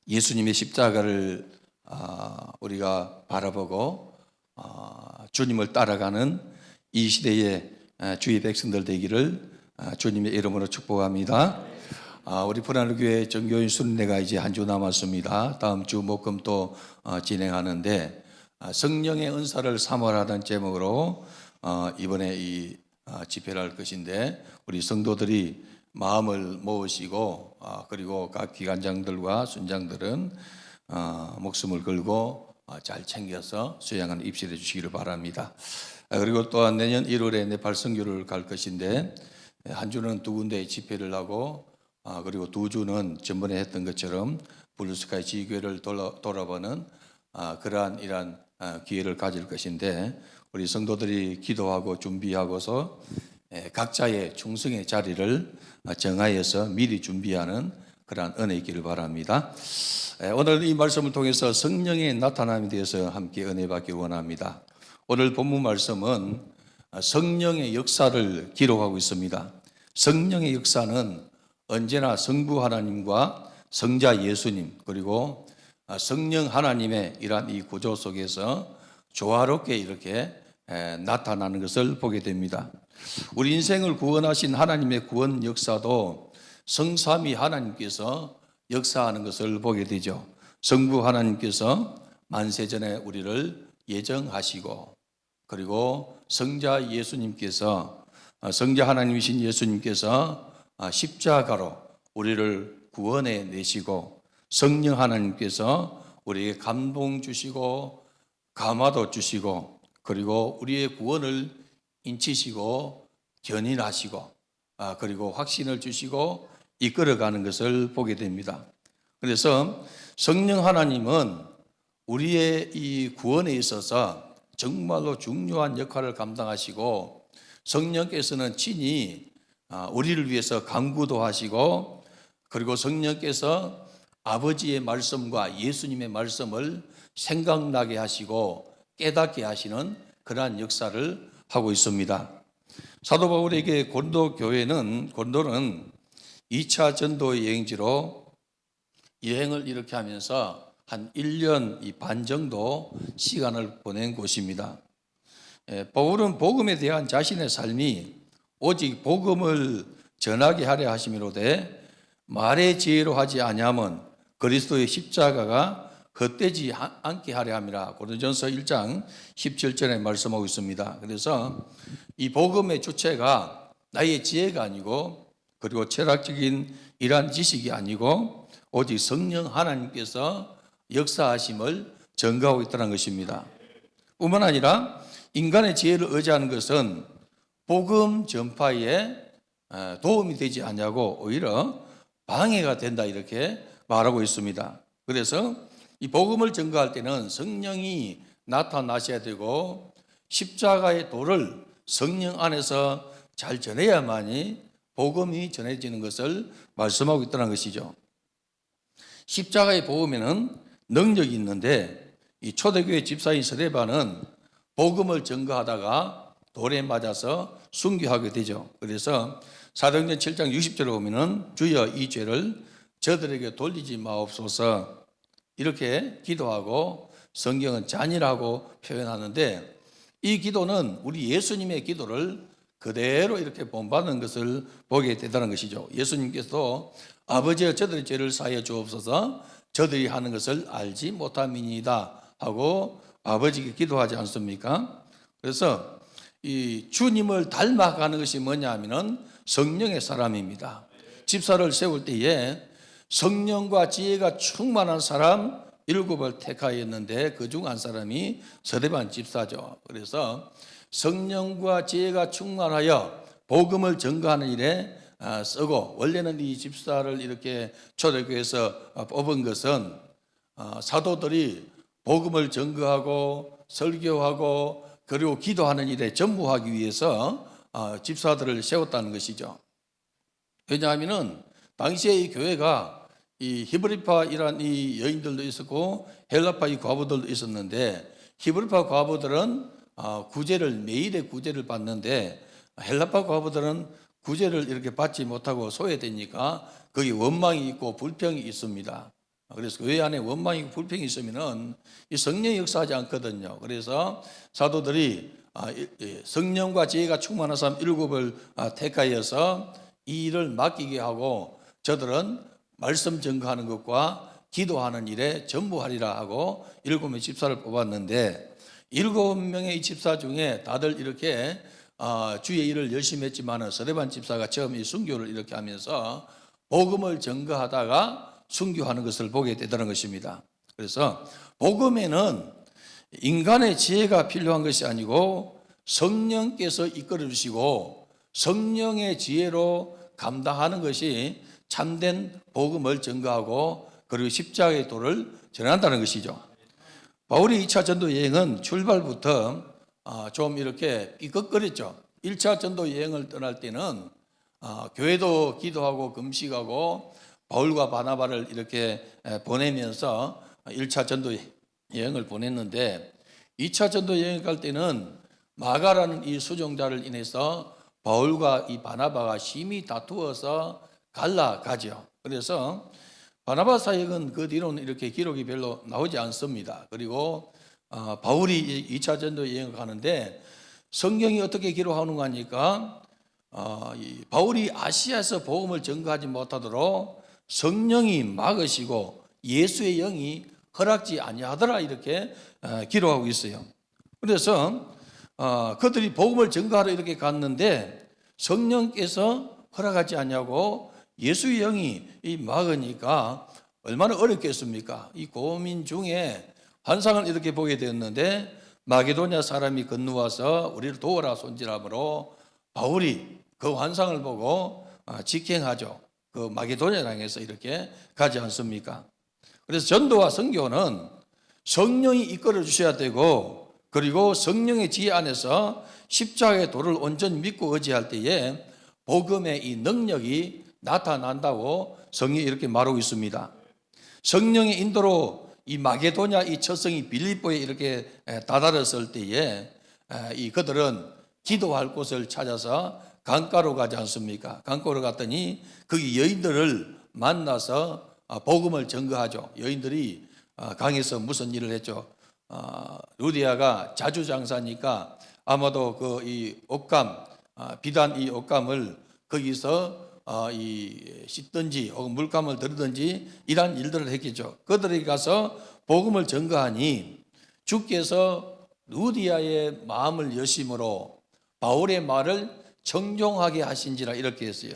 예수님의 십자가를 우리가 바라보고 주님을 따라가는 이 시대의 주의 백성들 되기를 주님의 이름으로 축복합니다. 우리 불안교회 정교인 순례가 이제 한 주 남았습니다. 다음 주 목금 또 진행하는데 성령의 은사를 사모하라는 제목으로 이번에 이 집회를 할 것인데, 우리 성도들이 마음을 모으시고 그리고 각 기관장들과 순장들은 목숨을 걸고 잘 챙겨서 수양하는 입실해 주시기를 바랍니다. 그리고 또한 내년 1월에 네팔 선교를 갈 것인데, 한 주는 두 군데의 집회를 하고 그리고 두 주는 전번에 했던 것처럼 블루스카이 지교회를 돌아보는 이러한 기회를 가질 것인데, 우리 성도들이 기도하고 준비하고서 각자의 충성의 자리를 정하여서 미리 준비하는 그러한 은혜 있기를 바랍니다. 오늘 이 말씀을 통해서 성령의 나타남에 대해서 함께 은혜 받기 원합니다. 오늘 본문 말씀은 성령의 역사를 기록하고 있습니다. 성령의 역사는 언제나 성부 하나님과 성자 예수님 그리고 성령 하나님의 이러한 이 구조 속에서 조화롭게 이렇게 나타나는 것을 보게 됩니다. 우리 인생을 구원하신 하나님의 구원 역사도 성삼위 하나님께서 역사하는 것을 보게 되죠. 성부 하나님께서 만세전에 우리를 예정하시고, 그리고 성자 예수님께서 성자 하나님이신 예수님께서 십자가로 우리를 구원해 내시고, 성령 하나님께서 우리에게 감동 주시고 감화도 주시고, 그리고 우리의 구원을 인치시고 견인하시고 그리고 확신을 주시고 이끌어가는 것을 보게 됩니다. 그래서 성령 하나님은 우리의 이 구원에 있어서 정말로 중요한 역할을 감당하시고, 성령께서는 친히 우리를 위해서 간구도 하시고, 그리고 성령께서 아버지의 말씀과 예수님의 말씀을 생각나게 하시고 깨닫게 하시는 그러한 역사를 하고 있습니다. 사도 바울에게 고린도는 2차 전도 여행지로 여행을 이렇게 하면서 한 1년 반 정도 시간을 보낸 곳입니다. 바울은 복음에 대한 자신의 삶이 오직 복음을 전하게 하려 하심이로되, 말의 지혜로 하지 아니하면 그리스도의 십자가가 헛되지 않게 하려 함이라. 고린도전서 1장 17절에 말씀하고 있습니다. 그래서 이 복음의 주체가 나의 지혜가 아니고, 그리고 철학적인 이러한 지식이 아니고 오직 성령 하나님께서 역사하심을 증거하고 있다는 것입니다. 뿐만 아니라 인간의 지혜를 의지하는 것은 복음 전파에 도움이 되지 않냐고 오히려 방해가 된다, 이렇게 말하고 있습니다. 그래서 이 복음을 증거할 때는 성령이 나타나셔야 되고, 십자가의 도를 성령 안에서 잘 전해야만이 복음이 전해지는 것을 말씀하고 있다는 것이죠. 십자가의 복음에는 능력이 있는데, 이 초대교회 집사인 스데반은 복음을 증거하다가 돌에 맞아서 순교하게 되죠. 그래서 사도행전 7장 60절에 보면은 주여 이 죄를 저들에게 돌리지 마옵소서 이렇게 기도하고, 성경은 잔이라고 표현하는데, 이 기도는 우리 예수님의 기도를 그대로 이렇게 본받는 것을 보게 되다는 것이죠. 예수님께서도 아버지여 저들의 죄를 사하여 주옵소서 저들이 하는 것을 알지 못함이니이다 하고 아버지께 기도하지 않습니까? 그래서 이 주님을 닮아가는 것이 뭐냐 하면은 성령의 사람입니다. 집사를 세울 때에 성령과 지혜가 충만한 사람 7을 택하였는데 그 중 한 사람이 스데반 집사죠. 그래서 성령과 지혜가 충만하여 복음을 증거하는 일에 쓰고, 원래는 이 집사를 이렇게 초대교회에서 뽑은 것은 사도들이 복음을 증거하고 설교하고 그리고 기도하는 일에 전무하기 위해서 집사들을 세웠다는 것이죠. 왜냐하면은 당시에 이 교회가 이 히브리파 이란 이 여인들도 있었고 헬라파 이 과부들도 있었는데, 히브리파 과부들은 매일의 구제를 받는데, 헬라파 과부들은 구제를 이렇게 받지 못하고 소외되니까 거기 원망이 있고 불평이 있습니다. 그래서 교회 안에 원망이고 불평이 있으면은 이 성령이 역사하지 않거든요. 그래서 사도들이 성령과 지혜가 충만한 사람 7을 택하여서 이 일을 맡기게 하고 저들은 말씀 증거하는 것과 기도하는 일에 전부하리라 하고 7명의 집사를 뽑았는데 7명의 이 집사 중에 다들 이렇게 주의 일을 열심히 했지만은 스데반 집사가 처음 이 순교를 이렇게 하면서 복음을 전거하다가 순교하는 것을 보게 되더라는 것입니다. 그래서 복음에는 인간의 지혜가 필요한 것이 아니고 성령께서 이끌어 주시고 성령의 지혜로 감당하는 것이 참된 복음을 전거하고 그리고 십자가의 도를 전한다는 것이죠. 바울이 2차 전도 여행은 출발부터 좀 이렇게 삐걱거렸죠. 1차 전도 여행을 떠날 때는 교회도 기도하고 금식하고 바울과 바나바를 이렇게 보내면서 1차 전도 여행을 보냈는데 2차 전도 여행 갈 때는 마가라는 이 수종자를 인해서 바울과 이 바나바가 심히 다투어서 갈라가죠. 그래서 바나바 사역은 그 뒤로는 이렇게 기록이 별로 나오지 않습니다. 그리고 바울이 2차 전도 여행을 가는데 성경이 어떻게 기록하는가 하니까 바울이 아시아에서 복음을 전거하지 못하도록 성령이 막으시고 예수의 영이 허락지 아니하더라 이렇게 기록하고 있어요. 그래서 그들이 복음을 전거하러 이렇게 갔는데 성령께서 허락하지 않냐고 예수의 영이 막으니까 얼마나 어렵겠습니까? 이 고민 중에 환상을 이렇게 보게 되었는데 마게도냐 사람이 건너와서 우리를 도와라 손질함으로 바울이 그 환상을 보고 직행하죠. 그 마게도냐 땅에서 이렇게 가지 않습니까? 그래서 전도와 선교는 성령이 이끌어 주셔야 되고 그리고 성령의 지혜 안에서 십자가의 도를 온전히 믿고 의지할 때에 복음의 이 능력이 나타난다고 성경이 이렇게 말하고 있습니다. 성령의 인도로 이 마게도냐 이 처성이 빌립보에 이렇게 다다랐을 때에 이 그들은 기도할 곳을 찾아서 강가로 가지 않습니까? 강가로 갔더니 거기 여인들을 만나서 복음을 전거하죠. 여인들이 강에서 무슨 일을 했죠? 루디아가 자주장사니까 아마도 그 이 옷감 비단 이 옷감을 거기서 이 씻든지 혹은 물감을 들든지 이러한 일들을 했겠죠. 그들에게 가서 복음을 전거하니 주께서 루디아의 마음을 여심으로 바울의 말을 청종하게 하신지라 이렇게 했어요.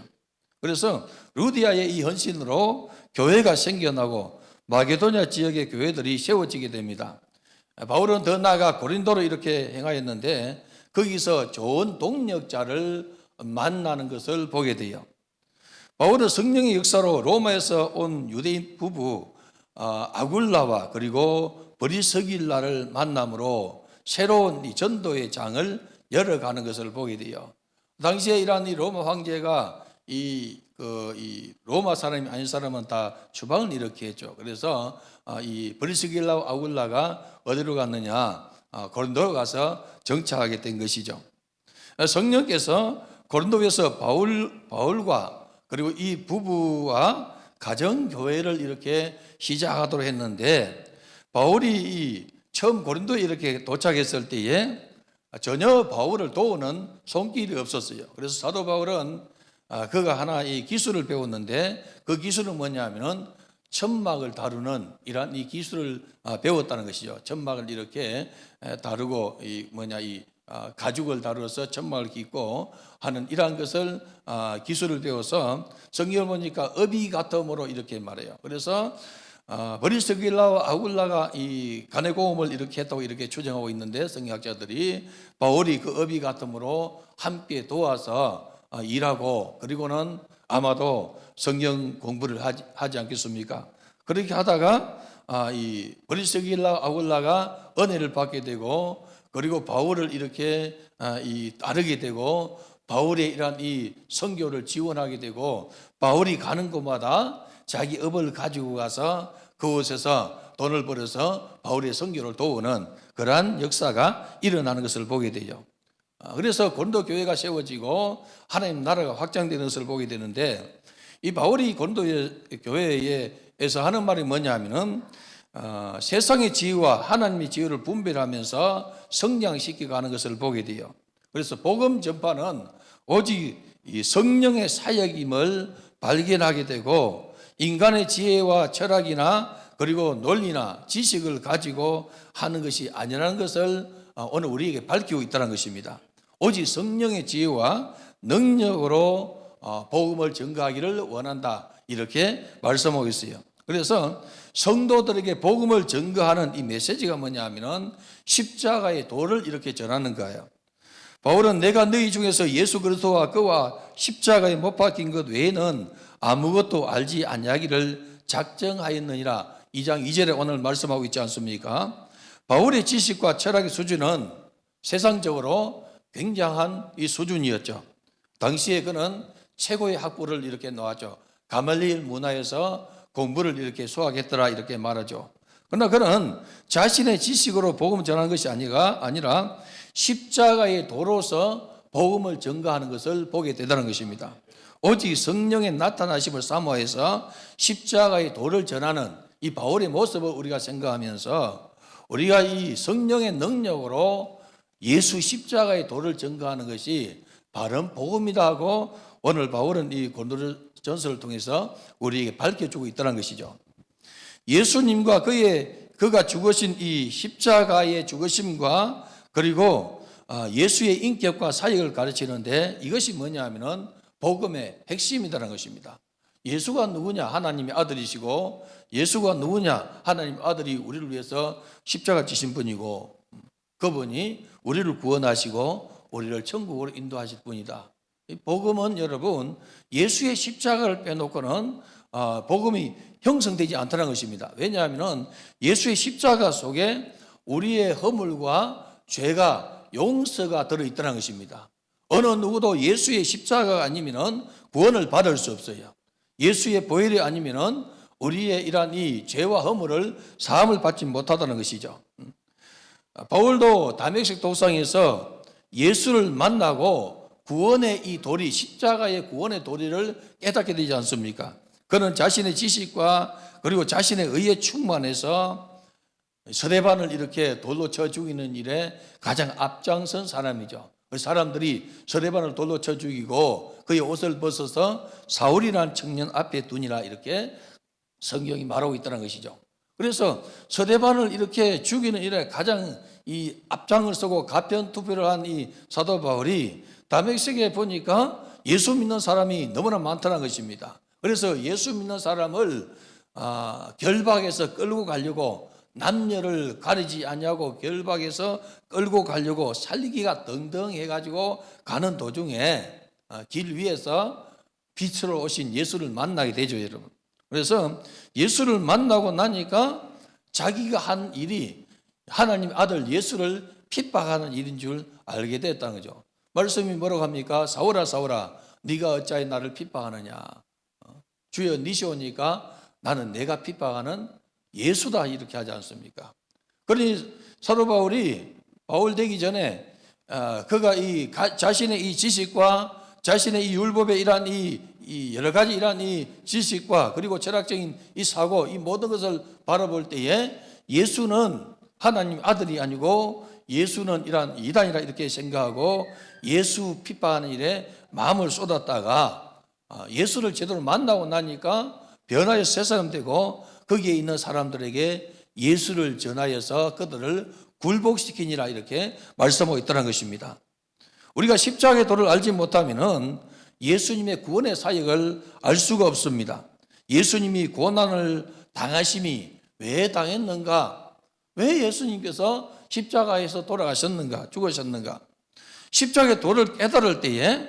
그래서 루디아의 이 헌신으로 교회가 생겨나고 마게도냐 지역의 교회들이 세워지게 됩니다. 바울은 더 나아가 고린도로 이렇게 행하였는데 거기서 좋은 동력자를 만나는 것을 보게 돼요. 바울은 성령의 역사로 로마에서 온 유대인 부부 아굴라와 그리고 브리스길라를 만남으로 새로운 이 전도의 장을 열어가는 것을 보게 돼요. 당시에 이러한 이 로마 황제가 이 로마 사람이 아닌 사람은 다 추방을 이렇게 했죠. 그래서 이 브리스길라와 아굴라가 어디로 갔느냐? 고린도로 가서 정착하게 된 것이죠. 성령께서 고린도에서 바울과 그리고 이 부부와 가정교회를 이렇게 시작하도록 했는데 바울이 처음 고린도에 이렇게 도착했을 때에 전혀 바울을 도우는 손길이 없었어요. 그래서 사도 바울은 그가 하나 이 기술을 배웠는데 그 기술은 뭐냐면은 천막을 다루는 이러한 이 기술을 배웠다는 것이죠. 천막을 이렇게 다루고 가죽을 다루어서 천막을 깃고 하는 이러한 것을 기술을 배워서 성경을 보니까 어비 같음으로 이렇게 말해요. 그래서 브리스길라와 아굴라가 이 간의 고음을 이렇게 했다고 이렇게 추정하고 있는데 성경학자들이 바울이 그 어비 같음으로 함께 도와서 일하고 그리고는 아마도 성경 공부를 하지 않겠습니까? 그렇게 하다가 이 브리스길라 아굴라가 은혜를 받게 되고 그리고 바울을 이렇게 따르게 되고 바울의 이러한 이 선교를 지원하게 되고 바울이 가는 곳마다 자기 업을 가지고 가서 그곳에서 돈을 벌어서 바울의 선교를 도우는 그러한 역사가 일어나는 것을 보게 돼요. 그래서 고린도 교회가 세워지고 하나님 나라가 확장되는 것을 보게 되는데 이 바울이 고린도 교회에 10에서 하는 말이 뭐냐면은 세상의 지혜와 하나님의 지혜를 분별하면서 성장시켜 가는 것을 보게 돼요. 그래서 복음 전파는 오직 이 성령의 사역임을 발견하게 되고, 인간의 지혜와 철학이나 그리고 논리나 지식을 가지고 하는 것이 아니라는 것을 오늘 우리에게 밝히고 있다는 것입니다. 오직 성령의 지혜와 능력으로 복음을 전가하기를 원한다, 이렇게 말씀하고 있어요. 그래서 성도들에게 복음을 전가하는 이 메시지가 뭐냐 하면은 십자가의 도를 이렇게 전하는 거예요. 바울은 내가 너희 중에서 예수 그리스도와 그와 십자가에 못 박힌 것 외에는 아무것도 알지 아니하기를 작정하였느니라, 2장 2절에 오늘 말씀하고 있지 않습니까? 바울의 지식과 철학의 수준은 세상적으로 굉장한 이 수준이었죠. 당시에 그는 최고의 학부를 이렇게 나왔죠. 가말리엘 문화에서 공부를 이렇게 수학했더라, 이렇게 말하죠. 그러나 그는 자신의 지식으로 복음을 전하는 것이 아니라 십자가의 도로서 복음을 전가하는 것을 보게 되다는 것입니다. 오직 성령의 나타나심을 사모해서 십자가의 도를 전하는 이 바울의 모습을 우리가 생각하면서, 우리가 이 성령의 능력으로 예수 십자가의 도를 전가하는 것이 바른 복음이다 하고 오늘 바울은 이 고린도전서를 통해서 우리에게 밝혀주고 있다는 것이죠. 예수님과 그가 죽으신 이 십자가의 죽으심과 그리고 예수의 인격과 사역을 가르치는데, 이것이 뭐냐 하면은 복음의 핵심이라는 것입니다. 예수가 누구냐? 하나님의 아들이시고, 예수가 누구냐? 하나님의 아들이 우리를 위해서 십자가 지신 분이고, 그분이 우리를 구원하시고 우리를 천국으로 인도하실 분이다. 복음은 여러분, 예수의 십자가를 빼놓고는 복음이 형성되지 않다는 것입니다. 왜냐하면 예수의 십자가 속에 우리의 허물과 죄가 용서가 들어있다는 것입니다. 어느 누구도 예수의 십자가가 아니면 구원을 받을 수 없어요. 예수의 보혈이 아니면 우리의 이러한 이 죄와 허물을 사함을 받지 못하다는 것이죠. 바울도 다메섹 도상에서 예수를 만나고 구원의 이 도리, 십자가의 구원의 도리를 깨닫게 되지 않습니까? 그는 자신의 지식과 그리고 자신의 의에 충만해서 스데반을 이렇게 돌로 쳐 죽이는 일에 가장 앞장선 사람이죠. 사람들이 스데반을 돌로 쳐 죽이고 그의 옷을 벗어서 사울이라는 청년 앞에 두니라, 이렇게 성경이 말하고 있다는 것이죠. 그래서 스데반을 이렇게 죽이는 일에 가장 이 앞장을 서고 가편투표를 한 이 사도 바울이 다메섹에 보니까 예수 믿는 사람이 너무나 많다는 것입니다. 그래서 예수 믿는 사람을 결박해서 끌고 가려고, 남녀를 가리지 아니하고 결박해서 끌고 가려고 살기가 덩덩해가지고 가는 도중에 길 위에서 빛으로 오신 예수를 만나게 되죠, 여러분. 그래서 예수를 만나고 나니까 자기가 한 일이 하나님 아들 예수를 핍박하는 일인 줄 알게 됐다는 거죠. 말씀이 뭐라고 합니까? 사울아 사울아 네가 어찌하여 나를 핍박하느냐. 주여 니시오니까 나는 내가 핍박하는 예수다, 이렇게 하지 않습니까? 그러니 사도 바울이 바울 되기 전에 그가 자신의 이 지식과 자신의 이 율법의 이러한 이 여러 가지 이러한 이 지식과 그리고 철학적인 이 사고, 이 모든 것을 바라볼 때에 예수는 하나님 아들이 아니고 예수는 이러한 이단이라 이렇게 생각하고 예수 핍박하는 일에 마음을 쏟았다가 예수를 제대로 만나고 나니까 변화의 새 사람 되고 거기에 있는 사람들에게 예수를 전하여서 그들을 굴복시키니라, 이렇게 말씀하고 있다는 것입니다. 우리가 십자가의 도를 알지 못하면은 예수님의 구원의 사역을 알 수가 없습니다. 예수님이 고난을 당하심이 왜 당했는가? 왜 예수님께서 십자가에서 돌아가셨는가? 죽으셨는가? 십자가의 도를 깨달을 때에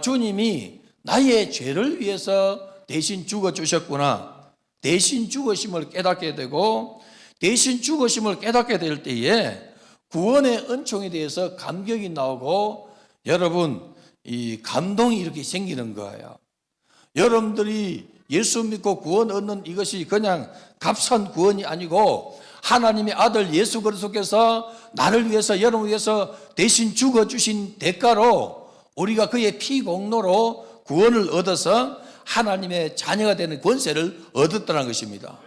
주님이 나의 죄를 위해서 대신 죽어주셨구나, 대신 죽으심을 깨닫게 되고, 대신 죽으심을 깨닫게 될 때에 구원의 은총에 대해서 감격이 나오고, 여러분 이 감동이 이렇게 생기는 거예요. 여러분들이 예수 믿고 구원 얻는 이것이 그냥 값싼 구원이 아니고 하나님의 아들 예수 그리스도께서 나를 위해서, 여러분을 위해서 대신 죽어주신 대가로 우리가 그의 피 공로로 구원을 얻어서 하나님의 자녀가 되는 권세를 얻었다는 것입니다.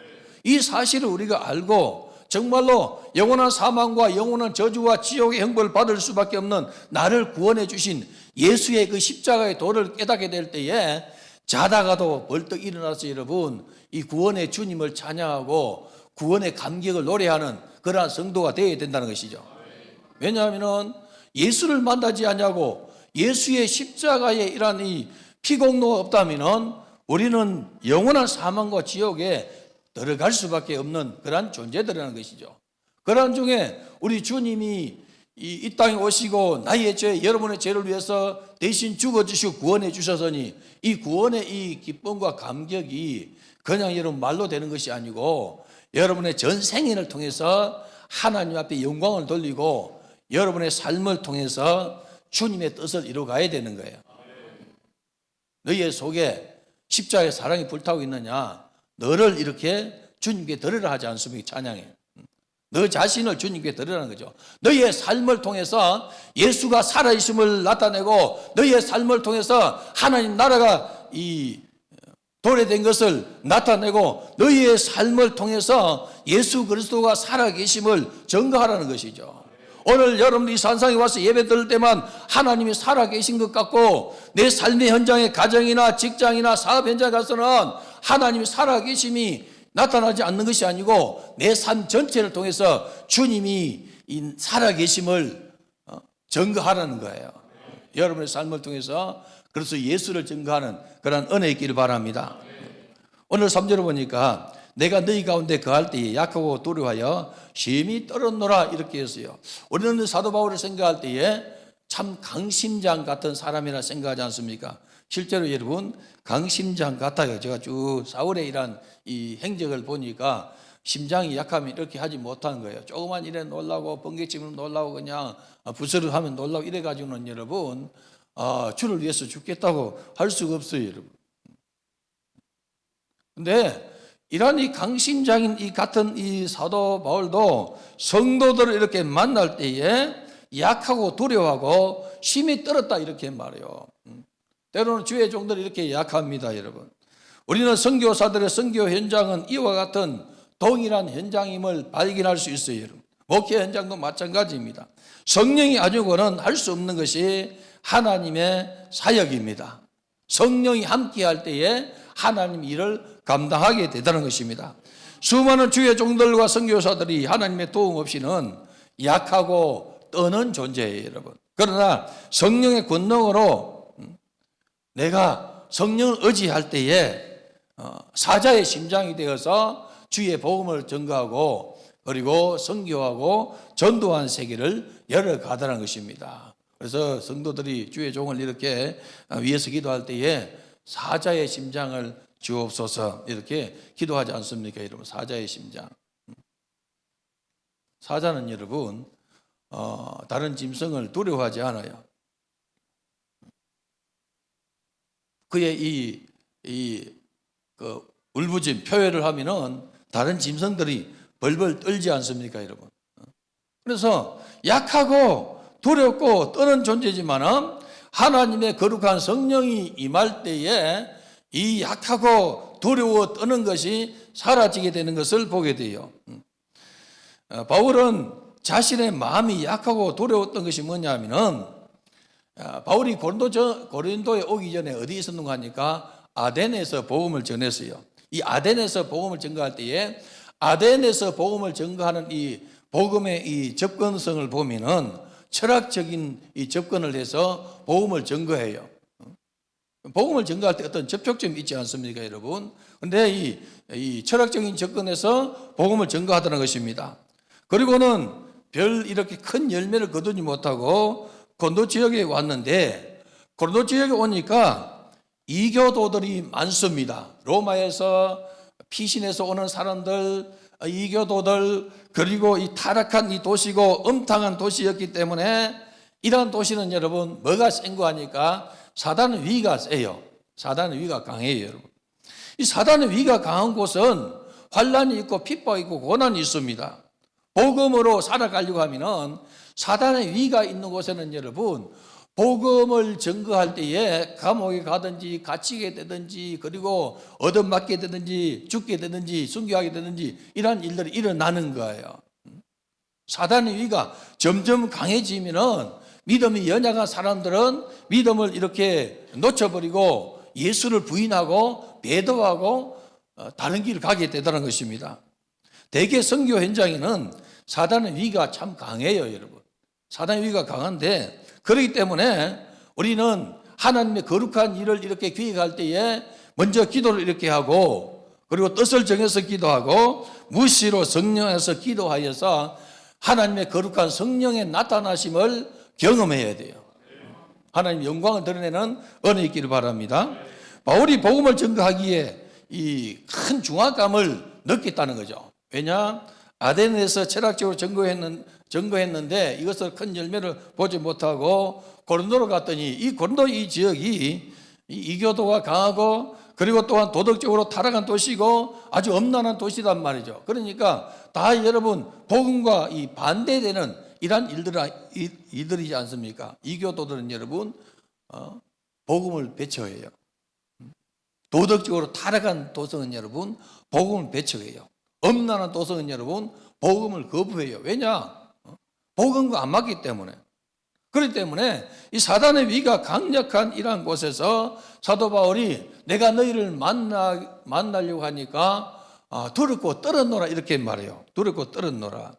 이 사실을 우리가 알고 정말로 영원한 사망과 영원한 저주와 지옥의 형벌을 받을 수밖에 없는 나를 구원해 주신 예수의 그 십자가의 도를 깨닫게 될 때에 자다가도 벌떡 일어나서 여러분 이 구원의 주님을 찬양하고 구원의 감격을 노래하는 그러한 성도가 되어야 된다는 것이죠. 왜냐하면 예수를 만나지 않냐고 예수의 십자가에 이러한 이 피공로가 없다면 우리는 영원한 사망과 지옥에 들어갈 수밖에 없는 그러한 존재들이라는 것이죠. 그러한 중에 우리 주님이 이 땅에 오시고 나의 죄, 여러분의 죄를 위해서 대신 죽어주시고 구원해 주셨으니 이 구원의 이 기쁨과 감격이 그냥 여러분 말로 되는 것이 아니고 여러분의 전 생애를 통해서 하나님 앞에 영광을 돌리고 여러분의 삶을 통해서 주님의 뜻을 이루어가야 되는 거예요. 너희의 속에 십자가의 사랑이 불타고 있느냐? 너를 이렇게 주님께 드리라 하지 않습니까? 찬양해. 너 자신을 주님께 드리라는 거죠. 너희의 삶을 통해서 예수가 살아있음을 나타내고 너희의 삶을 통해서 하나님 나라가 이 도래된 것을 나타내고 너희의 삶을 통해서 예수 그리스도가 살아계심을 증거하라는 것이죠. 오늘 여러분들이 산상에 와서 예배 드릴 때만 하나님이 살아계신 것 같고 내 삶의 현장에 가정이나 직장이나 사업 현장에 가서는 하나님이 살아계심이 나타나지 않는 것이 아니고 내 삶 전체를 통해서 주님이 이 살아계심을 증거하라는 거예요. 여러분의 삶을 통해서 그래서 예수를 증거하는 그런 은혜 있기를 바랍니다. 오늘 3절을 보니까 내가 너희 가운데 거할 때에 약하고 두려워하여 심히 떨었노라 이렇게 했어요. 우리는 사도 바울을 생각할 때에 참 강심장 같은 사람이라 생각하지 않습니까? 실제로 여러분 강심장 같아요. 제가 쭉 사울의 이런 이 행적을 보니까 심장이 약하면 이렇게 하지 못하는 거예요. 조그만 일에 놀라고 번개치면 놀라고 그냥 부스를 하면 놀라고 이래가지고는 여러분 주를 위해서 죽겠다고 할 수가 없어요, 여러분. 근데 이런 이 강심장인 이 같은 이 사도 바울도 성도들을 이렇게 만날 때에 약하고 두려워하고 심히 떨었다 이렇게 말해요. 때로는 주의 종들이 이렇게 약합니다, 여러분. 우리는 선교사들의 선교 현장은 이와 같은 동일한 현장임을 발견할 수 있어요, 여러분. 목회 현장도 마찬가지입니다. 성령이 아니고는 할 수 없는 것이 하나님의 사역입니다. 성령이 함께할 때에 하나님 일을 감당하게 되다는 것입니다. 수많은 주의 종들과 선교사들이 하나님의 도움 없이는 약하고 떠는 존재예요, 여러분. 그러나 성령의 권능으로 내가 성령을 의지할 때에 사자의 심장이 되어서 주의 복음을 전가하고 그리고 선교하고 전도한 세계를 열어가다는 것입니다. 그래서 성도들이 주의 종을 이렇게 위해서 기도할 때에 사자의 심장을 주옵소서 이렇게 기도하지 않습니까, 여러분? 사자의 심장. 사자는 여러분 다른 짐승을 두려워하지 않아요. 그의 그 울부짖음 표현을 하면은 다른 짐승들이 벌벌 떨지 않습니까, 여러분? 그래서 약하고 두렵고 떠는 존재지만은 하나님의 거룩한 성령이 임할 때에 이 약하고 두려워 떠는 것이 사라지게 되는 것을 보게 돼요. 바울은 자신의 마음이 약하고 두려웠던 것이 뭐냐면은 바울이 고린도에 오기 전에 어디 있었는가 하니까 아덴에서 복음을 전했어요. 이 아덴에서 복음을 전가할 때에 아덴에서 복음을 전가하는 이 복음의 이 접근성을 보면은 철학적인 이 접근을 해서 복음을 전거해요. 복음을 전가할 때 어떤 접촉점이 있지 않습니까, 여러분? 그런데 이 철학적인 접근에서 복음을 전가하다는 것입니다. 그리고는 별 이렇게 큰 열매를 거두지 못하고 고린도 지역에 왔는데 고린도 지역에 오니까 이교도들이 많습니다. 로마에서 피신해서 오는 사람들, 이교도들, 그리고 이 타락한 이 도시고 엄탕한 도시였기 때문에 이러한 도시는 여러분 뭐가 센 거 하니까 사단의 위가 세요. 사단의 위가 강해요, 여러분. 이 사단의 위가 강한 곳은 환란이 있고 핍박이 있고 고난이 있습니다. 복음으로 살아가려고 하면은 사단의 위가 있는 곳에는 여러분 복음을 증거할 때에 감옥에 가든지 갇히게 되든지 그리고 얻어맞게 되든지 죽게 되든지 순교하게 되든지 이러한 일들이 일어나는 거예요. 사단의 위가 점점 강해지면은 믿음이 연약한 사람들은 믿음을 이렇게 놓쳐버리고 예수를 부인하고 배도하고 다른 길을 가게 되더라는 것입니다. 대개 선교 현장에는 사단의 위가 참 강해요, 여러분. 사단의 위가 강한데 그렇기 때문에 우리는 하나님의 거룩한 일을 이렇게 기획할 때에 먼저 기도를 이렇게 하고 그리고 뜻을 정해서 기도하고 무시로 성령에서 기도하여서 하나님의 거룩한 성령의 나타나심을 경험해야 돼요. 하나님의 영광을 드러내는 은혜 있기를 바랍니다. 바울이 복음을 증거하기에 이 큰 중압감을 느꼈다는 거죠. 왜냐? 아덴에서 철학적으로 증거했는데 이것을 큰 열매를 보지 못하고 고린도로 갔더니 이 고린도 이 지역이 이교도가 강하고 그리고 또한 도덕적으로 타락한 도시고 아주 엄난한 도시단 말이죠. 그러니까 다 여러분 복음과 이 반대되는 이러한 일들이지 않습니까? 이교도들은 여러분 복음을 배척해요. 도덕적으로 타락한 도성은 여러분 복음을 배척해요. 엄난한 도성은 여러분 복음을 거부해요. 왜냐? 복음과 안 맞기 때문에. 그렇기 때문에 이 사단의 위가 강력한 이러한 곳에서 사도 바울이 내가 너희를 만나려고 하니까 두렵고 떨었노라 이렇게 말해요. 두렵고 떨었노라.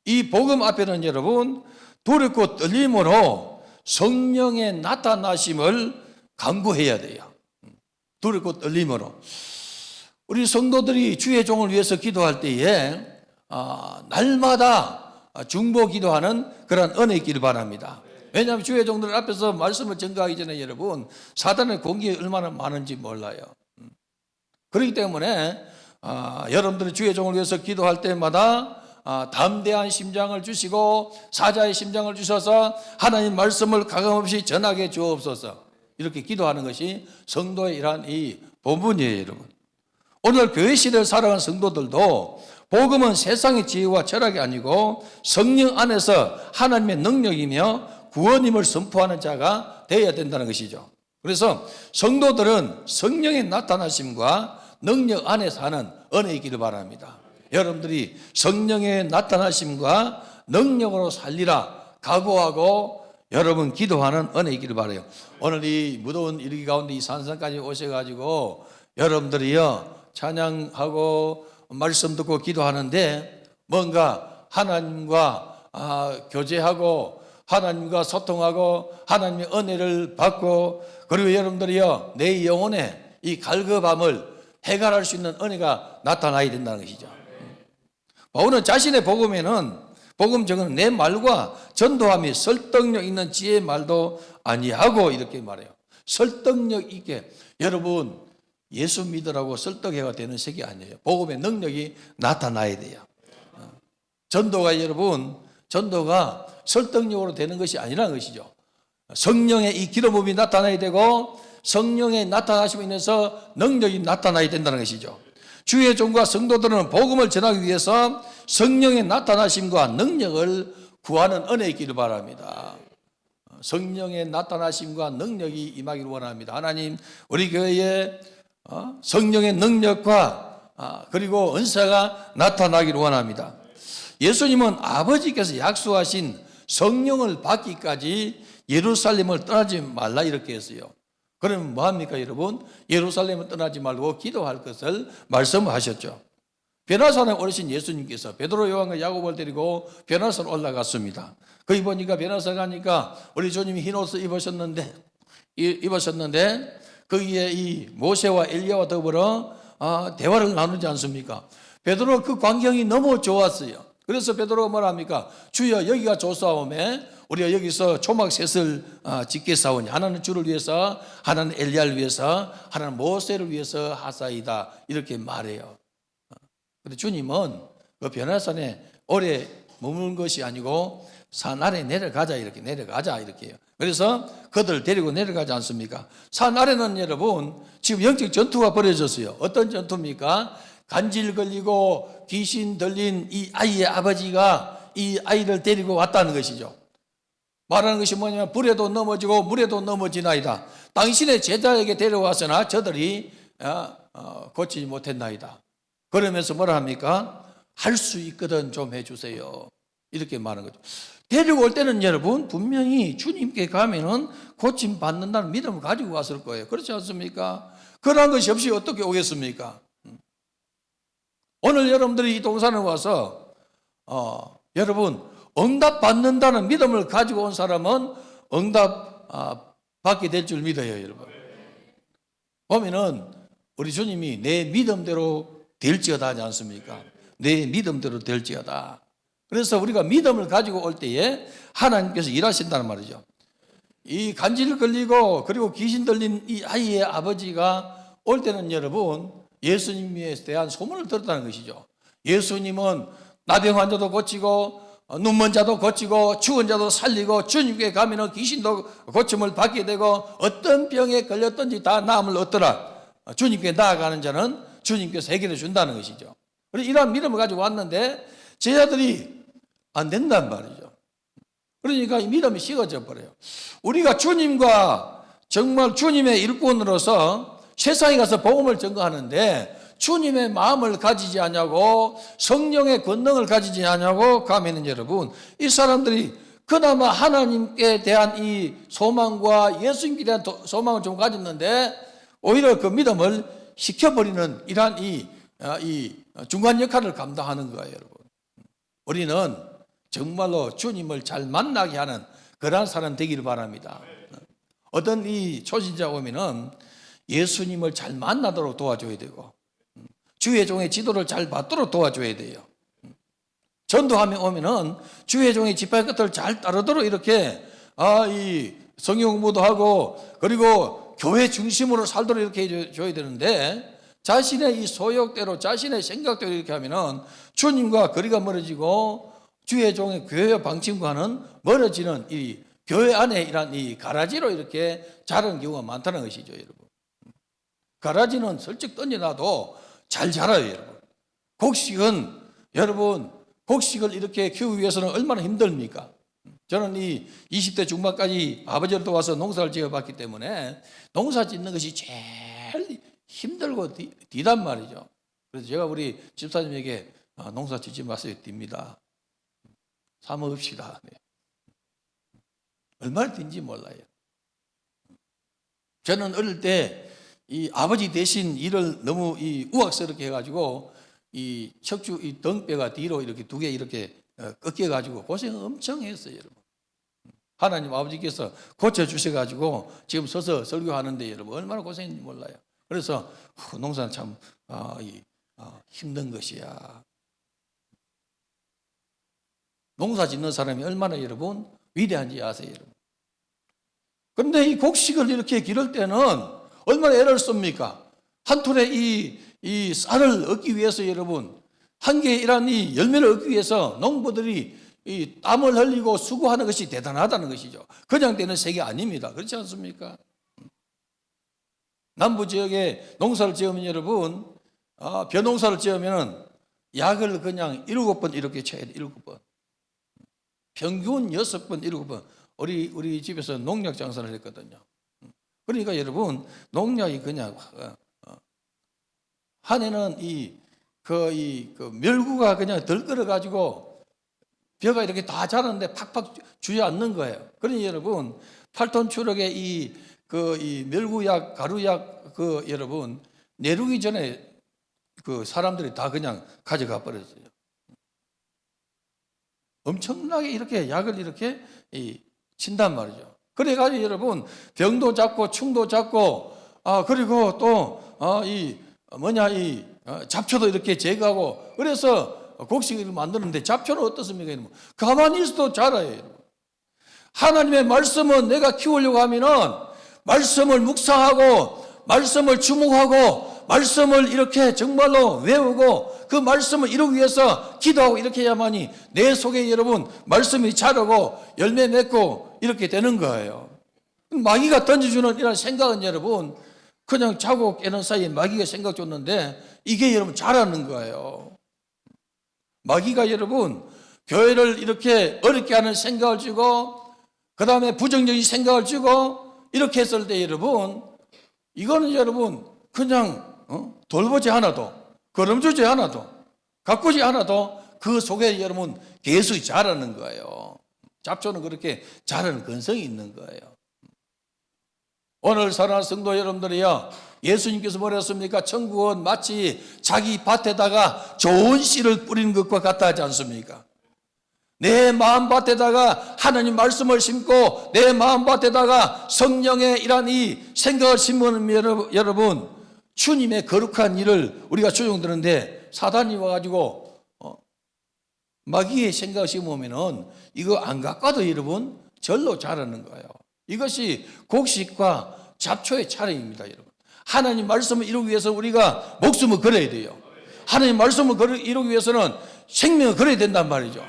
이 복음 앞에는 여러분 두렵고 떨림으로 성령의 나타나심을 간구해야 돼요. 두렵고 떨림으로. 우리 성도들이 주의 종을 위해서 기도할 때에 날마다 중보 기도하는 그런 은혜 있기를 바랍니다. 왜냐하면 주의 종들 앞에서 말씀을 전가하기 전에 여러분 사단의 공격이 얼마나 많은지 몰라요. 그렇기 때문에 여러분들이 주의 종을 위해서 기도할 때마다 담대한 심장을 주시고 사자의 심장을 주셔서 하나님 말씀을 가감없이 전하게 주옵소서. 이렇게 기도하는 것이 성도의 이러한 이 본분이에요, 여러분. 오늘 교회 시대를 살아가는 성도들도 복음은 세상의 지혜와 철학이 아니고 성령 안에서 하나님의 능력이며 구원임을 선포하는 자가 되어야 된다는 것이죠. 그래서 성도들은 성령의 나타나심과 능력 안에 사는 은혜 있기를 바랍니다. 여러분들이 성령의 나타나심과 능력으로 살리라 각오하고 여러분 기도하는 은혜 있기를 바라요. 오늘 이 무더운 일기 가운데 이 산상까지 오셔가지고 여러분들이요 찬양하고 말씀 듣고 기도하는데 뭔가 하나님과 교제하고 하나님과 소통하고 하나님의 은혜를 받고 그리고 여러분들이요 내 영혼의 이 갈급함을 해결할 수 있는 은혜가 나타나야 된다는 것이죠. 바울은 자신의 복음에는 복음 적은 내 말과 전도함이 설득력 있는 지혜의 말도 아니하고 이렇게 말해요. 설득력 있게 여러분 예수 믿으라고 설득해가 되는 색이 아니에요. 복음의 능력이 나타나야 돼요. 전도가 여러분 전도가 설득력으로 되는 것이 아니라는 것이죠. 성령의 이 기름부음이 나타나야 되고 성령의 나타나심에 인해서 능력이 나타나야 된다는 것이죠. 주의 종과 성도들은 복음을 전하기 위해서 성령의 나타나심과 능력을 구하는 은혜 있기를 바랍니다. 성령의 나타나심과 능력이 임하기를 원합니다. 하나님 우리 교회에 성령의 능력과 그리고 은사가 나타나기를 원합니다. 예수님은 아버지께서 약속하신 성령을 받기까지 예루살렘을 떠나지 말라 이렇게 했어요. 그러면 뭐합니까 여러분? 예루살렘을 떠나지 말고 기도할 것을 말씀하셨죠. 베나산에 오르신 예수님께서 베드로 요한과 야고보를 데리고 베나산 올라갔습니다. 거기 보니까 베나산 가니까 우리 주님이 흰 옷을 입으셨는데 거기에 이 모세와 엘리야와 더불어 대화를 나누지 않습니까? 베드로 그 광경이 너무 좋았어요. 그래서 베드로가 뭐라 합니까? 주여 여기가 좋사오매 우리가 여기서 초막셋을 짓겠사오니 하나는 주를 위해서 하나는 엘리야를 위해서 하나는 모세를 위해서 하사이다 이렇게 말해요. 그런데 주님은 그 변화산에 오래 머무는 것이 아니고 산 아래 내려가자 이렇게 해요. 그래서 그들을 데리고 내려가지 않습니까? 산 아래는 여러분 지금 영적 전투가 벌어졌어요. 어떤 전투입니까? 간질 걸리고 귀신 들린 이 아이의 아버지가 이 아이를 데리고 왔다는 것이죠. 말하는 것이 뭐냐면 불에도 넘어지고 물에도 넘어지나이다. 당신의 제자에게 데려와서나 저들이 고치지 못했나이다. 그러면서 뭐라 합니까? 할 수 있거든 좀 해주세요. 이렇게 말하는 거죠. 데리고 올 때는 여러분 분명히 주님께 가면은 고침 받는다는 믿음을 가지고 왔을 거예요. 그렇지 않습니까? 그러한 것이 없이 어떻게 오겠습니까? 오늘 여러분들이 이 동산에 와서 여러분 응답 받는다는 믿음을 가지고 온 사람은 응답 받게 될 줄 믿어요, 여러분. 보면은 우리 주님이 내 믿음대로 될지어다 하지 않습니까? 내 믿음대로 될지어다. 그래서 우리가 믿음을 가지고 올 때에 하나님께서 일하신다는 말이죠. 이 간질 걸리고 그리고 귀신 들린 이 아이의 아버지가 올 때는 여러분 예수님에 대한 소문을 들었다는 것이죠. 예수님은 나병 환자도 고치고 눈먼 자도 고치고 죽은 자도 살리고 주님께 가면은 귀신도 고침을 받게 되고 어떤 병에 걸렸든지 다 나음을 얻더라. 주님께 나아가는 자는 주님께서 해결해 준다는 것이죠. 그래서 이러한 믿음을 가지고 왔는데 제자들이 안 된단 말이죠. 그러니까 이 믿음이 식어져 버려요. 우리가 주님과 정말 주님의 일꾼으로서 세상에 가서 복음을 전거하는데 주님의 마음을 가지지 않냐고 성령의 권능을 가지지 않냐고 가면은 여러분 이 사람들이 그나마 하나님께 대한 이 소망과 예수님께 대한 소망을 좀 가졌는데 오히려 그 믿음을 식혀버리는 이러한 이 중간 역할을 감당하는 거예요, 여러분. 우리는 정말로 주님을 잘 만나게 하는 그러한 사람 되기를 바랍니다. 어떤 이 초신자 오면은 예수님을 잘 만나도록 도와줘야 되고 주의 종의 지도를 잘 받도록 도와줘야 돼요. 전도하며 오면은 주의 종의 지파의 것들을 잘 따르도록 이렇게 이 성경 공부도 하고 그리고 교회 중심으로 살도록 이렇게 해줘야 되는데 자신의 이 소욕대로 자신의 생각대로 이렇게 하면은 주님과 거리가 멀어지고 주의 종의 교회 방침과는 멀어지는 이 교회 안에 이런 이 가라지로 이렇게 자라는 경우가 많다는 것이죠, 여러분. 가라지는 슬쩍 던져놔도 잘 자라요, 여러분. 곡식은 여러분 곡식을 이렇게 키우기 위해서는 얼마나 힘듭니까? 저는 이 20대 중반까지 아버지를 도와서 농사를 지어봤기 때문에 농사 짓는 것이 제일 힘들고 디단 말이죠. 그래서 제가 우리 집사님에게 농사 짓지 마세요, 딥니다. 사 먹읍시다. 네. 얼마나 딘지 몰라요. 저는 어릴 때 이 아버지 대신 일을 너무 이 우악스럽게 해가지고 이 척추 이 등뼈가 뒤로 이렇게 두 개 이렇게 꺾여가지고 고생 엄청 했어요, 여러분. 하나님 아버지께서 고쳐주셔가지고 지금 서서 설교하는데 여러분 얼마나 고생인지 몰라요. 그래서 농사는 참 힘든 것이야. 농사 짓는 사람이 얼마나 여러분 위대한지 아세요, 여러분. 그런데 이 곡식을 이렇게 기를 때는 얼마나 애를 씁니까? 한 톨에 이 쌀을 얻기 위해서 여러분 한 개의 이런 이 열매를 얻기 위해서 농부들이 이 땀을 흘리고 수고하는 것이 대단하다는 것이죠. 그냥 되는 색이 아닙니다. 그렇지 않습니까? 남부 지역에 농사를 지으면 여러분 벼농사를 지으면 약을 그냥 7번 이렇게 쳐야 돼. 7번. 평균 6번, 7번. 우리 집에서 농약 장사를 했거든요. 그러니까 여러분 농약이 그냥 한 해는 그 멸구가 그냥 덜 끓어가지고 벼가 이렇게 다 자랐는데 팍팍 주저앉는 거예요. 그러니 여러분 8톤 추럭의 이 멸구약, 가루약 여러분 내리기 전에 그 사람들이 다 그냥 가져가 버렸어요. 엄청나게 이렇게 약을 이렇게 친단 말이죠. 그래가지고 여러분 병도 잡고 충도 잡고 그리고 또 잡초도 이렇게 제거하고 그래서 곡식을 만드는데 잡초는 어떻습니까? 가만히 있어도 자라요, 여러분. 하나님의 말씀은 내가 키우려고 하면은 말씀을 묵상하고 말씀을 주목하고 말씀을 이렇게 정말로 외우고 그 말씀을 이루기 위해서 기도하고 이렇게 해야만이 내 속에 여러분 말씀이 자라고 열매 맺고 이렇게 되는 거예요. 마귀가 던져주는 이런 생각은 여러분 그냥 자고 깨는 사이에 마귀가 생각 줬는데 이게 여러분 자라는 거예요. 마귀가 여러분 교회를 이렇게 어렵게 하는 생각을 주고 그 다음에 부정적인 생각을 주고 이렇게 했을 때 여러분, 이거는 여러분 그냥 돌보지 않아도, 걸음주지 않아도, 가꾸지 않아도 그 속에 여러분 계속 자라는 거예요. 잡초는 그렇게 자라는 근성이 있는 거예요. 오늘 사랑하는 성도 여러분들이요, 예수님께서 뭐라 했습니까? 천국은 마치 자기 밭에다가 좋은 씨를 뿌리는 것과 같다 하지 않습니까? 내 마음밭에다가 하나님 말씀을 심고 내 마음밭에다가 성령의 이란 이 생각을 심으면 여러분, 주님의 거룩한 일을 우리가 조종드는데 사단이 와가지고 마귀의 생각을 심으면은 이거 안 가꿔도 여러분 절로 자라는 거예요. 이것이 곡식과 잡초의 차례입니다, 여러분. 하나님 말씀을 이루기 위해서 우리가 목숨을 걸어야 돼요. 하나님 말씀을 이루기 위해서는 생명을 걸어야 된단 말이죠.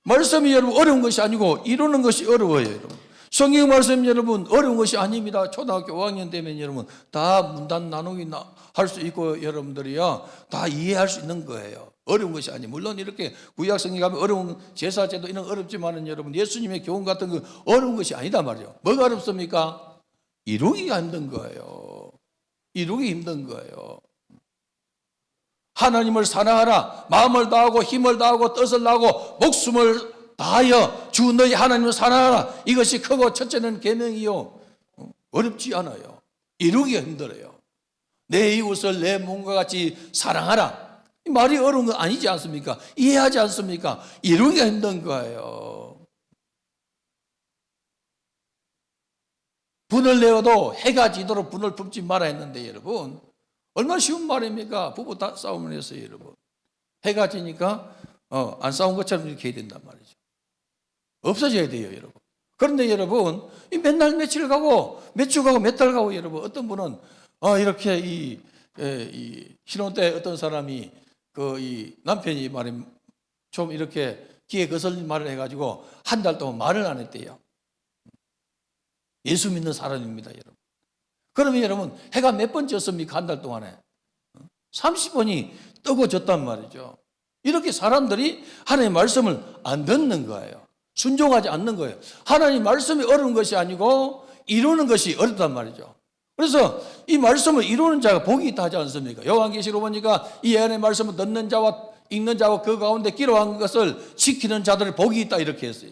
말씀이 여러분 어려운 것이 아니고 이루는 것이 어려워요, 여러분. 성경 말씀 여러분 어려운 것이 아닙니다. 초등학교 5학년 되면 여러분 다 문단 나누기 할 수 있고 여러분들이요 다 이해할 수 있는 거예요. 어려운 것이 아니에요. 물론 이렇게 구약 성경 가면 어려운 제사제도 이런 어렵지만은 여러분 예수님의 교훈 같은 거 어려운 것이 아니다 말이에요. 뭐가 어렵습니까? 이루기가 힘든 거예요. 이루기 힘든 거예요. 하나님을 사랑하라. 마음을 다하고 힘을 다하고 뜻을 다하고 목숨을 다하여 주 너희 하나님을 사랑하라. 이것이 크고 첫째는 계명이요. 어렵지 않아요. 이루기가 힘들어요. 내 이웃을 내 몸과 같이 사랑하라. 이 말이 어려운 거 아니지 않습니까? 이해하지 않습니까? 이루기가 힘든 거예요. 분을 내어도 해가 지도록 분을 품지 마라 했는데 여러분 얼마나 쉬운 말입니까? 부부 싸움을 했어요, 여러분. 해가 지니까 안 싸운 것처럼 이렇게 해야 된단 말이죠. 없어져야 돼요, 여러분. 그런데 여러분 맨날 며칠 가고 몇 주 가고 몇 달 가고 여러분 어떤 분은 이렇게 이 신혼 때 어떤 사람이 이 남편이 말이 좀 이렇게 귀에 거슬린 말을 해가지고 한 달 동안 말을 안 했대요. 예수 믿는 사람입니다, 여러분. 그러면 여러분 해가 몇 번 졌습니까? 한 달 동안에 30번이 뜨고 졌단 말이죠. 이렇게 사람들이 하나님의 말씀을 안 듣는 거예요. 순종하지 않는 거예요. 하나님 말씀이 어려운 것이 아니고 이루는 것이 어렵단 말이죠. 그래서 이 말씀을 이루는 자가 복이 있다 하지 않습니까? 요한계시록 보니까 이 하나님의 말씀을 듣는 자와 읽는 자와 그 가운데 기록한 것을 지키는 자들의 복이 있다 이렇게 했어요.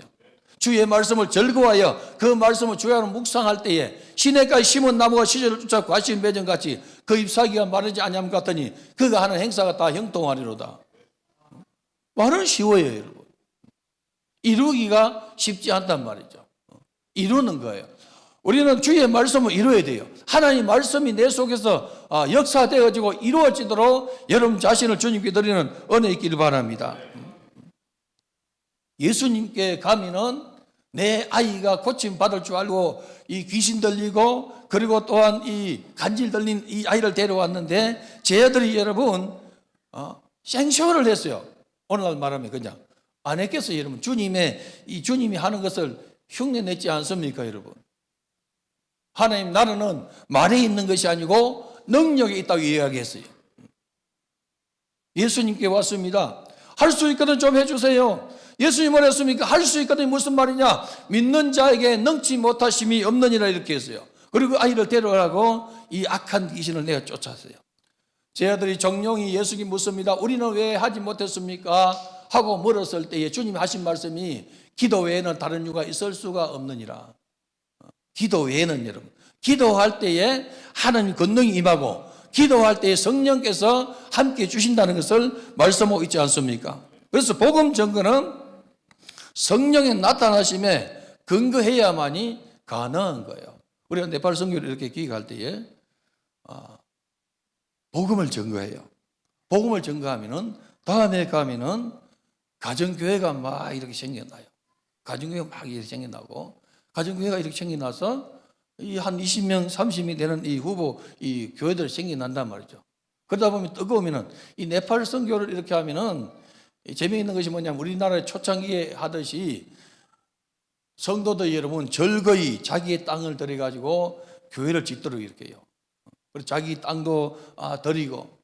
주의 말씀을 즐거워하여 그 말씀을 주야로 묵상할 때에 시냇가에 심은 나무가 시절을 쫓아 과실 매정같이 그 잎사귀가 마르지 아니함 같으니 그가 하는 행사가 다 형통하리로다. 말은 쉬워요, 여러분. 이루기가 쉽지 않단 말이죠. 이루는 거예요. 우리는 주의 말씀을 이루어야 돼요. 하나님 말씀이 내 속에서 역사되어지고 이루어지도록 여러분 자신을 주님께 드리는 은혜 있기를 바랍니다. 예수님께 가면은 내 아이가 고침 받을 줄 알고 이 귀신 들리고 그리고 또한 이 간질 들린 이 아이를 데려왔는데 제 아들이 여러분 생쇼를 했어요. 오늘날 말하면 그냥 안 했겠어요, 여러분. 주님이 하는 것을 흉내 냈지 않습니까, 여러분? 하나님 나라는 말에 있는 것이 아니고 능력에 있다고 이야기했어요. 예수님께 왔습니다. 할 수 있거든 좀 해주세요. 예수님 뭐라 했습니까? 할 수 있거든 무슨 말이냐? 믿는 자에게 능치 못하심이 없느니라 이렇게 했어요. 그리고 아이를 데려가라고 이 악한 귀신을 내가 쫓았어요. 제 아들이 정령이 예수님 묻습니다. 우리는 왜 하지 못했습니까? 하고 물었을 때에 주님이 하신 말씀이 기도 외에는 다른 이유가 있을 수가 없느니라. 기도 외에는 여러분 기도할 때에 하나님 권능이 임하고 기도할 때에 성령께서 함께 주신다는 것을 말씀하고 있지 않습니까? 그래서 복음 증거는 성령의 나타나심에 근거해야만이 가능한 거예요. 우리가 네팔 선교를 이렇게 기획할 때에 복음을 증거해요. 복음을 증거하면은 다음에 가면은 가정교회가 막 이렇게 생겨나요. 가정교회가 막 이렇게 생겨나고 가정교회가 이렇게 생겨나서 이 한 20명, 30명이 되는 이 후보 이 교회들이 생겨난단 말이죠. 그러다 보면 뜨거우면은 이 네팔 선교를 이렇게 하면은 재미있는 것이 뭐냐면 우리나라의 초창기에 하듯이 성도들 여러분 절거히 자기의 땅을 들여가지고 교회를 짓도록 이렇게 해요. 그리고 자기 땅도 드리고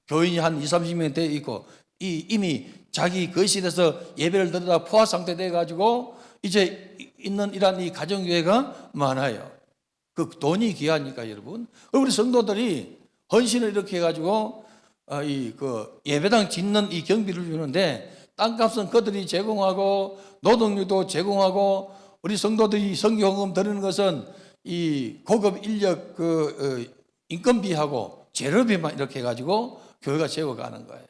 교인이 한 20, 30명 돼 있고 이미 자기 거실에서 예배를 드리다 포화 상태 돼가지고 이제 있는 이런 이 가정교회가 많아요. 그 돈이 귀하니까 여러분. 우리 성도들이 헌신을 이렇게 해가지고 그 예배당 짓는 이 경비를 주는데 땅값은 그들이 제공하고 노동료도 제공하고 우리 성도들이 선교헌금 드리는 것은 이 고급 인력 인건비하고 재료비만 이렇게 해가지고 교회가 세워가는 거예요.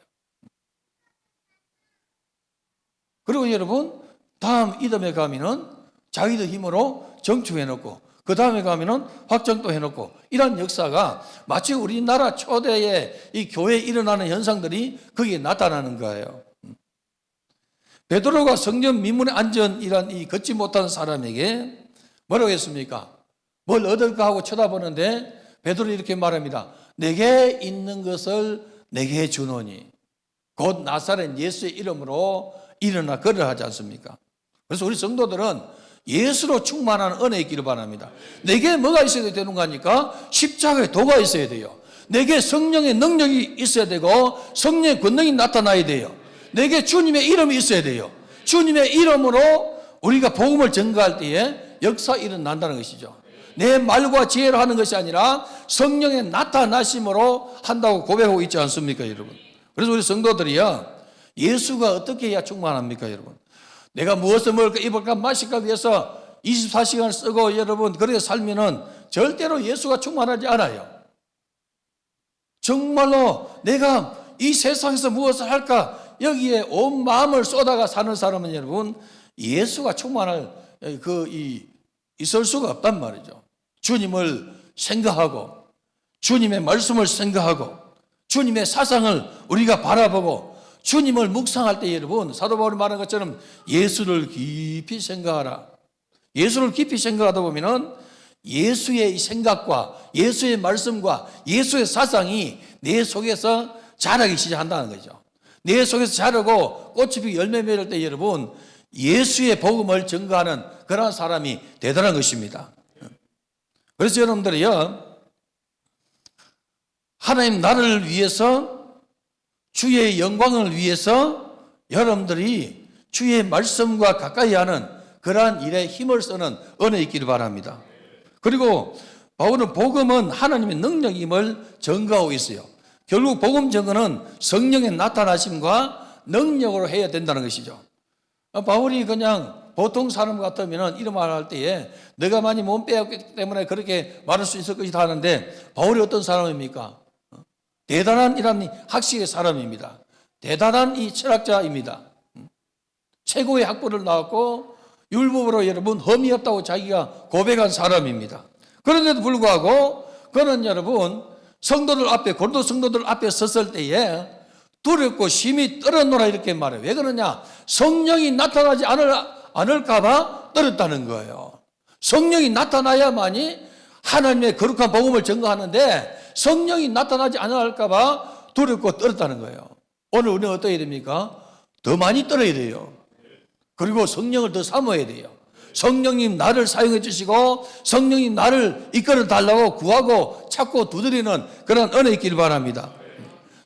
그리고 여러분 다음 이듬해 가면은 자기들 힘으로 정축해놓고 그 다음에 가면은 확정도 해놓고 이런 역사가 마치 우리나라 초대의 이 교회에 일어나는 현상들이 거기에 나타나는 거예요. 베드로가 성전 미문에 앉은 이런 이 걷지 못한 사람에게 뭐라고 했습니까? 뭘 얻을까 하고 쳐다보는데 베드로 이렇게 말합니다. 내게 있는 것을 내게 주노니 곧 나사렛 예수의 이름으로 일어나 걸으라 하지 않습니까? 그래서 우리 성도들은 예수로 충만한 은혜 있기를 바랍니다. 내게 뭐가 있어야 되는 거니까 십자가에 도가 있어야 돼요. 내게 성령의 능력이 있어야 되고 성령의 권능이 나타나야 돼요. 내게 주님의 이름이 있어야 돼요. 주님의 이름으로 우리가 복음을 전가할 때에 역사 일어난다는 것이죠. 내 말과 지혜로 하는 것이 아니라 성령의 나타나심으로 한다고 고백하고 있지 않습니까, 여러분? 그래서 우리 성도들이요, 예수가 어떻게 해야 충만합니까, 여러분? 내가 무엇을 먹을까, 입을까, 마실까 위해서 24시간을 쓰고 여러분 그렇게 살면은 절대로 예수가 충만하지 않아요. 정말로 내가 이 세상에서 무엇을 할까 여기에 온 마음을 쏟아가 사는 사람은 여러분 예수가 충만할 있을 수가 없단 말이죠. 주님을 생각하고 주님의 말씀을 생각하고 주님의 사상을 우리가 바라보고 주님을 묵상할 때 여러분 사도 바울이 말한 것처럼 예수를 깊이 생각하라. 예수를 깊이 생각하다 보면은 예수의 생각과 예수의 말씀과 예수의 사상이 내 속에서 자라기 시작한다는 거죠. 내 속에서 자라고 꽃이 피고 열매 맺을 때 여러분 예수의 복음을 전가하는 그런 사람이 되더라는 것입니다. 그래서 여러분들이요 하나님 나라를 위해서 주의 영광을 위해서 여러분들이 주의 말씀과 가까이 하는 그러한 일에 힘을 쓰는 은혜 있기를 바랍니다. 그리고 바울은 복음은 하나님의 능력임을 전가하고 있어요. 결국 복음 전가는 성령의 나타나심과 능력으로 해야 된다는 것이죠. 바울이 그냥 보통 사람 같으면 이런 말을 할 때에 내가 많이 몸 빼었기 때문에 그렇게 말할 수 있을 것이다 하는데 바울이 어떤 사람입니까? 대단한 이런 학식의 사람입니다. 대단한 이 철학자입니다. 최고의 학부를 나왔고 율법으로 여러분 흠이 없다고 자기가 고백한 사람입니다. 그런데도 불구하고 그는 여러분 성도들 앞에 고린도 성도들 앞에 섰을 때에 두렵고 심히 떨었노라 이렇게 말해요. 왜 그러냐? 성령이 나타나지 않을까 봐 떨었다는 거예요. 성령이 나타나야만이 하나님의 거룩한 복음을 전가하는데 성령이 나타나지 않을까 봐 두렵고 떨었다는 거예요. 오늘 우리는 어떻게 해야 됩니까? 더 많이 떨어야 돼요. 그리고 성령을 더 사모해야 돼요. 성령님 나를 사용해 주시고 성령님 나를 이끌어 달라고 구하고 찾고 두드리는 그런 은혜 있기를 바랍니다.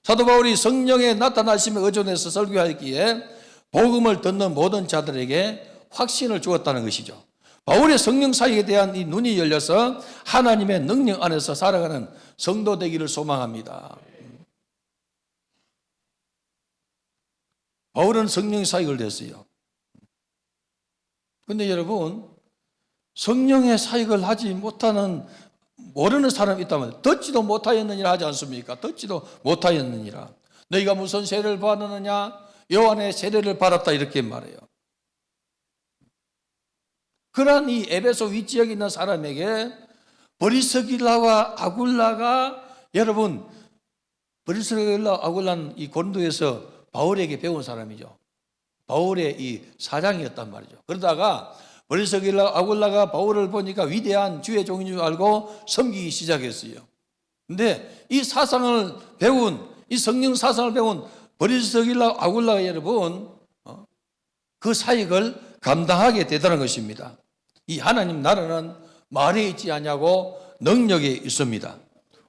사도 바울이 성령의 나타나심에 의존해서 설교하였기에 복음을 듣는 모든 자들에게 확신을 주었다는 것이죠. 바울의 성령 사역에 대한 이 눈이 열려서 하나님의 능력 안에서 살아가는 성도 되기를 소망합니다. 바울은 성령 사역을 했어요. 근데 여러분 성령의 사역을 하지 못하는 모르는 사람이 있다면 듣지도 못하였느니라 하지 않습니까? 듣지도 못하였느니라. 너희가 무슨 세례를 받았느냐? 요한의 세례를 받았다 이렇게 말해요. 그러한 이 에베소 위지역에 있는 사람에게 브리스길라와 아굴라가 여러분 브리스길라 아굴라는 이 고린도에서 바울에게 배운 사람이죠. 바울의 이 사장이었단 말이죠. 그러다가 브리스길라 아굴라가 바울을 보니까 위대한 주의 종인 줄 알고 섬기기 시작했어요. 근데 이 사상을 배운 이 성령 사상을 배운 브리스길라 아굴라가 여러분 그 사역을 감당하게 되더라는 것입니다. 이 하나님 나라는 말에 있지 않냐고 능력에 있습니다.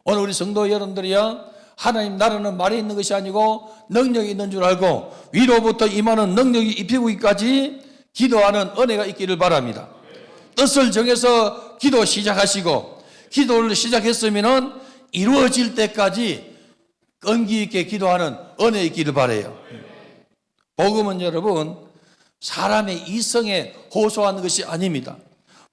오늘 우리 성도 여러분들이요 하나님 나라는 말에 있는 것이 아니고 능력이 있는 줄 알고 위로부터 임하는 능력이 입히기까지 기도하는 은혜가 있기를 바랍니다. 뜻을 정해서 기도 시작하시고 기도를 시작했으면 이루어질 때까지 끈기 있게 기도하는 은혜 있기를 바라요. 복음은 여러분 사람의 이성에 호소하는 것이 아닙니다.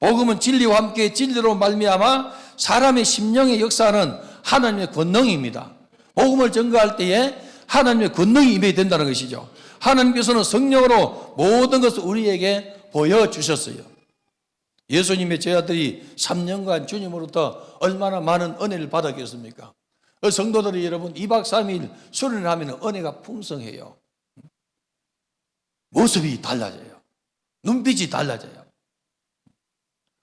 복음은 진리와 함께 진리로 말미암아 사람의 심령에 역사하는 하나님의 권능입니다. 복음을 전가할 때에 하나님의 권능이 임해야 된다는 것이죠. 하나님께서는 성령으로 모든 것을 우리에게 보여주셨어요. 예수님의 제자들이 3년간 주님으로부터 얼마나 많은 은혜를 받았겠습니까? 성도들이 여러분 2박 3일 수련을 하면 은혜가 풍성해요. 모습이 달라져요. 눈빛이 달라져요.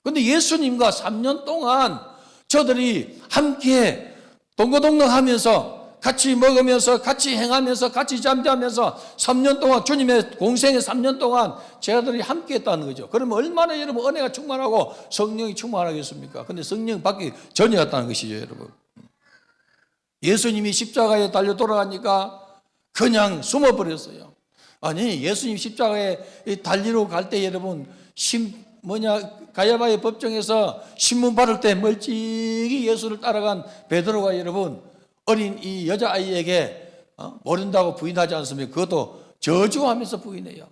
그런데 예수님과 3년 동안 저들이 함께 동거동락하면서 같이 먹으면서 같이 행하면서 같이 잠자면서 3년 동안 주님의 공생의 3년 동안 제자들이 함께 했다는 거죠. 그러면 얼마나 여러분 은혜가 충만하고 성령이 충만하겠습니까? 근데 성령 받기 전이었다는 것이죠, 여러분. 예수님이 십자가에 달려 돌아가니까 그냥 숨어버렸어요. 아니, 예수님 십자가에 달리러 갈 때 여러분 가야바의 법정에서 신문 받을 때 멀찍이 예수를 따라간 베드로가 여러분 어린 이 여자아이에게 모른다고 부인하지 않습니까? 그것도 저주하면서 부인해요.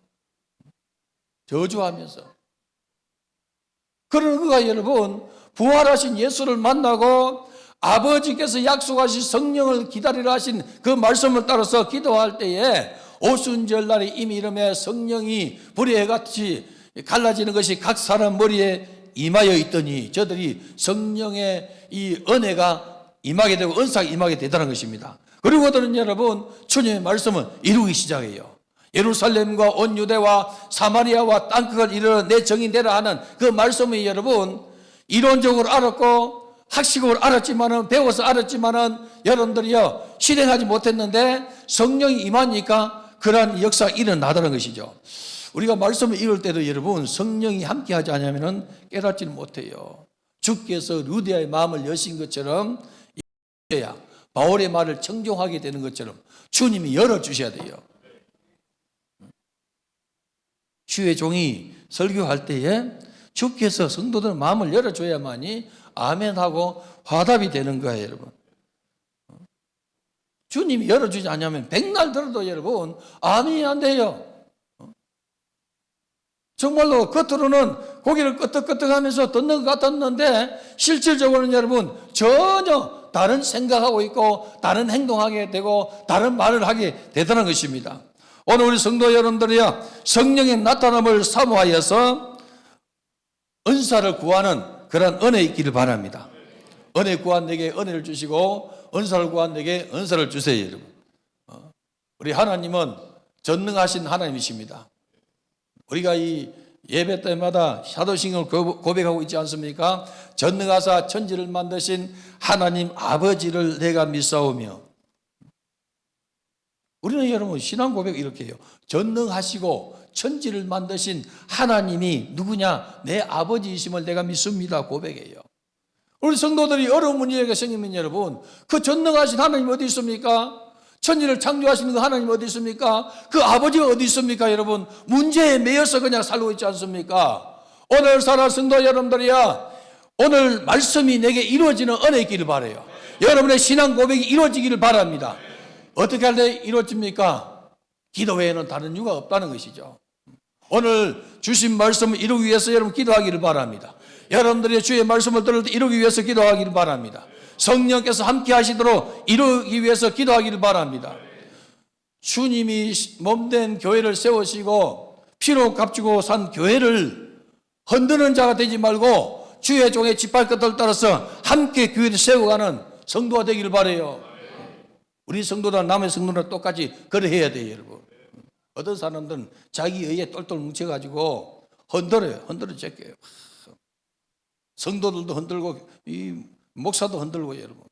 저주하면서. 그런 그가 여러분 부활하신 예수를 만나고 아버지께서 약속하신 성령을 기다리라 하신 그 말씀을 따라서 기도할 때에 오순절날에 이미 이름에 성령이 불의 해같이 갈라지는 것이 각 사람 머리에 임하여 있더니 저들이 성령의 이 은혜가 임하게 되고 은사가 임하게 되다는 것입니다. 그리고 그들은 여러분 주님의 말씀을 이루기 시작해요. 예루살렘과 온 유대와 사마리아와 땅끝을 이르러 내 정인 되라 하는 그 말씀이 여러분 이론적으로 알았고 학식으로 알았지만은 배워서 알았지만은 여러분들이요 실행하지 못했는데 성령이 임하니까 그러한 역사가 일어나다는 것이죠. 우리가 말씀을 읽을 때도 여러분 성령이 함께하지 않으면 깨닫지는 못해요. 주께서 루디아의 마음을 여신 것처럼 바울의 말을 청종하게 되는 것처럼 주님이 열어주셔야 돼요. 주의 종이 설교할 때에 주께서 성도들 마음을 열어줘야만이 아멘하고 화답이 되는 거예요, 여러분. 주님이 열어주지 않으면 백날 들어도 여러분 아멘이 안 돼요. 정말로 겉으로는 고개를 끄덕끄덕하면서 듣는 것 같았는데 실질적으로는 여러분 전혀 다른 생각하고 있고 다른 행동하게 되고 다른 말을 하게 되다는 것입니다. 오늘 우리 성도 여러분들이야 성령의 나타남을 사모하여서 은사를 구하는 그런 은혜 있기를 바랍니다. 은혜 구한 내게 은혜를 주시고 은사를 구한 내게 은사를 주세요, 여러분. 우리 하나님은 전능하신 하나님이십니다. 우리가 이 예배 때마다 사도신경을 고백하고 있지 않습니까? 전능하사 천지를 만드신 하나님 아버지를 내가 믿사오며 우리는 여러분 신앙 고백 이렇게 해요. 전능하시고 천지를 만드신 하나님이 누구냐? 내 아버지이심을 내가 믿습니다. 고백해요. 우리 성도들이 어려운 문제가 생기면 여러분 그 전능하신 하나님 어디 있습니까? 천지를 창조하시는 그 하나님 어디 있습니까? 그 아버지가 어디 있습니까? 여러분 문제에 매여서 그냥 살고 있지 않습니까? 오늘 살아 성도 여러분들이야 오늘 말씀이 내게 이루어지는 은혜 있기를 바라요. 여러분의 신앙 고백이 이루어지기를 바랍니다. 어떻게 할 때 이루어집니까? 기도 외에는 다른 이유가 없다는 것이죠. 오늘 주신 말씀을 이루기 위해서 여러분 기도하기를 바랍니다. 여러분들이 주의 말씀을 들을 때 이루기 위해서 기도하기를 바랍니다. 성령께서 함께 하시도록 이루기 위해서 기도하기를 바랍니다. 주님이 몸된 교회를 세우시고 피로 값주고 산 교회를 흔드는 자가 되지 말고 주의 종의 짓발끝을 따라서 함께 교회를 세워가는 성도가 되기를 바라요. 우리 성도들 남의 성도랑 똑같이 그래야 돼요, 여러분. 어떤 사람들은 자기 의에 똘똘 뭉쳐가지고 흔들어 제껴요. 성도들도 흔들고 이 목사도 흔들고 여러분.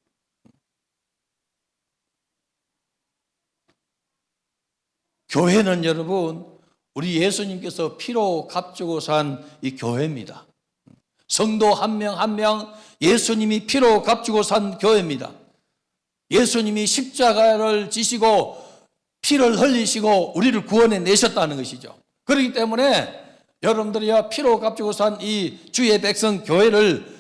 교회는 여러분 우리 예수님께서 피로 값주고 산 이 교회입니다. 성도 한 명 한 명 예수님이 피로 값주고 산 교회입니다. 예수님이 십자가를 지시고 피를 흘리시고 우리를 구원해 내셨다는 것이죠. 그렇기 때문에 여러분들이야 피로 값주고 산 이 주의 백성 교회를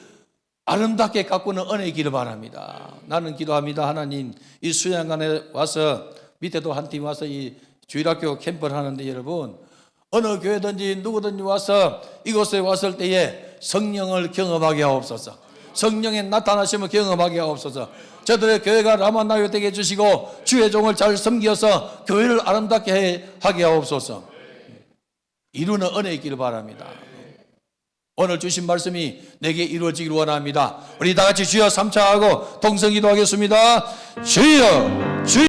아름답게 가꾸는 은혜 있기를 바랍니다. 나는 기도합니다. 하나님, 이 수양관에 와서 밑에도 한 팀 와서 이 주일학교 캠프를 하는데 여러분, 어느 교회든지 누구든지 와서 이곳에 왔을 때에 성령을 경험하게 하옵소서. 성령의 나타나심을 경험하게 하옵소서. 저들의 교회가 라마나요 되게 해주시고 주의 종을 잘 섬겨서 교회를 아름답게 하게 하옵소서. 이루는 은혜 있기를 바랍니다. 오늘 주신 말씀이 내게 이루어지기를 원합니다. 우리 다 같이 주여 삼차하고 동성 기도하겠습니다. 주여, 주여.